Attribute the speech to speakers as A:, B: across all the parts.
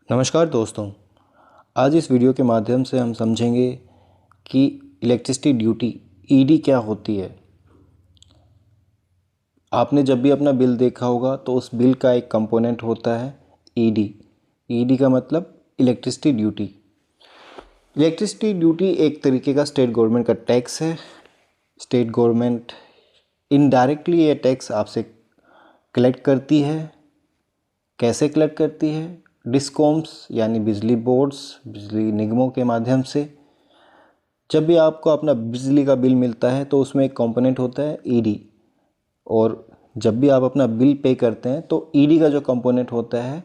A: नमस्कार दोस्तों, आज इस वीडियो के माध्यम से हम समझेंगे कि इलेक्ट्रिसिटी ड्यूटी ईडी क्या होती है। आपने जब भी अपना बिल देखा होगा तो उस बिल का एक कंपोनेंट होता है ईडी। ईडी का मतलब इलेक्ट्रिसिटी ड्यूटी। इलेक्ट्रिसिटी ड्यूटी एक तरीके का स्टेट गवर्नमेंट का टैक्स है। स्टेट गवर्नमेंट इनडायरेक्टली ये टैक्स आपसे कलेक्ट करती है। कैसे कलेक्ट करती है? डिस्कॉम्स यानी बिजली बोर्ड्स, बिजली निगमों के माध्यम से। जब भी आपको अपना बिजली का बिल मिलता है तो उसमें एक कंपोनेंट होता है ईडी, और जब भी आप अपना बिल पे करते हैं तो ईडी का जो कंपोनेंट होता है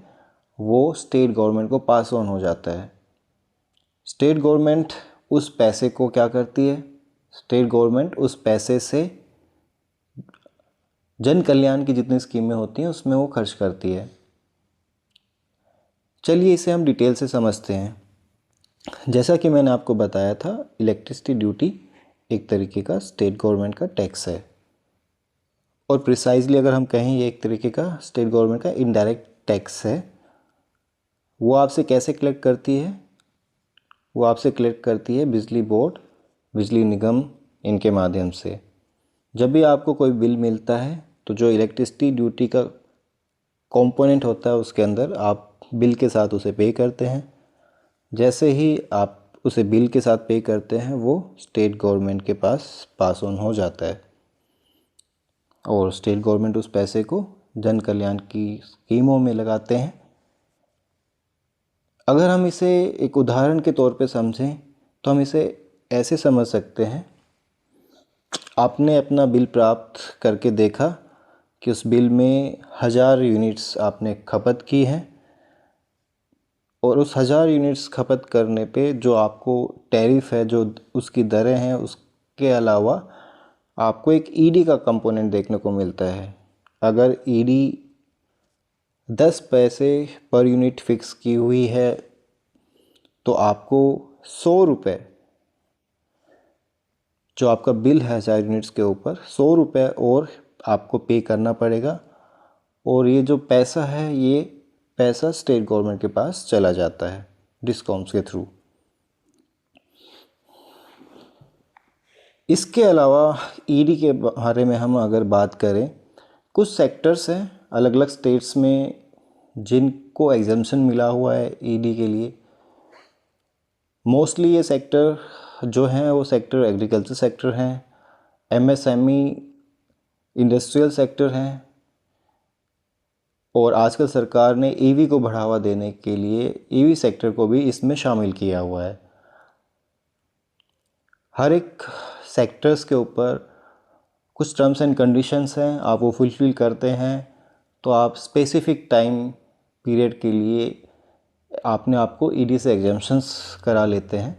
A: वो स्टेट गवर्नमेंट को पास ऑन हो जाता है। स्टेट गवर्नमेंट उस पैसे को क्या करती है? स्टेट गवर्नमेंट उस पैसे से जन कल्याण की जितनी स्कीमें होती हैं उसमें वो खर्च करती है। चलिए इसे हम डिटेल से समझते हैं। जैसा कि मैंने आपको बताया था, इलेक्ट्रिसिटी ड्यूटी एक तरीके का स्टेट गवर्नमेंट का टैक्स है, और प्रिसाइजली अगर हम कहें ये एक तरीके का स्टेट गवर्नमेंट का इनडायरेक्ट टैक्स है। वो आपसे कैसे कलेक्ट करती है? वो आपसे कलेक्ट करती है बिजली बोर्ड, बिजली निगम, इनके माध्यम से। जब भी आपको कोई बिल मिलता है तो जो इलेक्ट्रिसिटी ड्यूटी का कंपोनेंट होता है उसके अंदर आप बिल के साथ उसे पे करते हैं। जैसे ही आप उसे बिल के साथ पे करते हैं वो स्टेट गवर्नमेंट के पास पास ऑन हो जाता है, और स्टेट गवर्नमेंट उस पैसे को जन कल्याण की स्कीमों में लगाते हैं। अगर हम इसे एक उदाहरण के तौर पे समझें तो हम इसे ऐसे समझ सकते हैं। आपने अपना बिल प्राप्त करके देखा कि उस बिल में 1000 यूनिट्स आपने खपत की हैं, और उस 1000 यूनिट्स खपत करने पे जो आपको टैरिफ है, जो उसकी दरें हैं, उसके अलावा आपको एक ईडी का कंपोनेंट देखने को मिलता है। अगर ईडी 10 पैसे पर यूनिट फिक्स की हुई है तो आपको 100 रुपये, जो आपका बिल है 1000 यूनिट्स के ऊपर, 100 रुपये और आपको पे करना पड़ेगा। और ये जो पैसा है, ये पैसा स्टेट गवर्नमेंट के पास चला जाता है डिस्कॉम्स के थ्रू। इसके अलावा ईडी के बारे में हम अगर बात करें, कुछ सेक्टर्स हैं अलग अलग स्टेट्स में जिनको एग्जम्पशन मिला हुआ है ईडी के लिए। मोस्टली ये सेक्टर जो हैं वो सेक्टर एग्रीकल्चर सेक्टर हैं, एमएसएमई, इंडस्ट्रियल सेक्टर हैं, और आजकल सरकार ने ईवी को बढ़ावा देने के लिए ईवी सेक्टर को भी इसमें शामिल किया हुआ है। हर एक सेक्टर्स के ऊपर कुछ टर्म्स एंड कंडीशंस हैं, आप वो फुलफ़िल करते हैं तो आप स्पेसिफिक टाइम पीरियड के लिए आपने आपको ईडी से एग्जम्पशंस करा लेते हैं।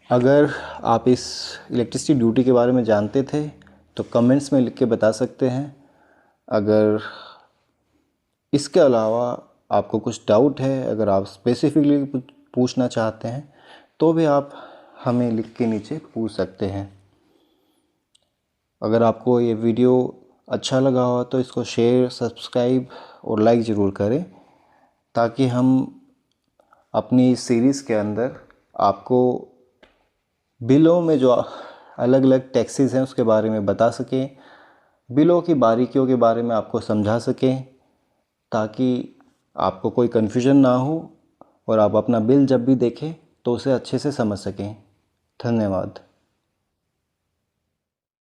A: अगर आप इस इलेक्ट्रिसिटी ड्यूटी के बारे में जानते थे तो कमेंट्स में लिख के बता सकते हैं। अगर इसके अलावा आपको कुछ डाउट है, अगर आप स्पेसिफिकली पूछना चाहते हैं तो भी आप हमें लिख के नीचे पूछ सकते हैं। अगर आपको ये वीडियो अच्छा लगा हो तो इसको शेयर, सब्सक्राइब और लाइक ज़रूर करें, ताकि हम अपनी इस सीरीज़ के अंदर आपको बिलों में जो अलग अलग टैक्सेस हैं उसके बारे में बता सकें, बिलों की बारीकियों के बारे में आपको समझा सकें, ताकि आपको कोई कन्फ्यूजन ना हो और आप अपना बिल जब भी देखें तो उसे अच्छे से समझ सकें। धन्यवाद।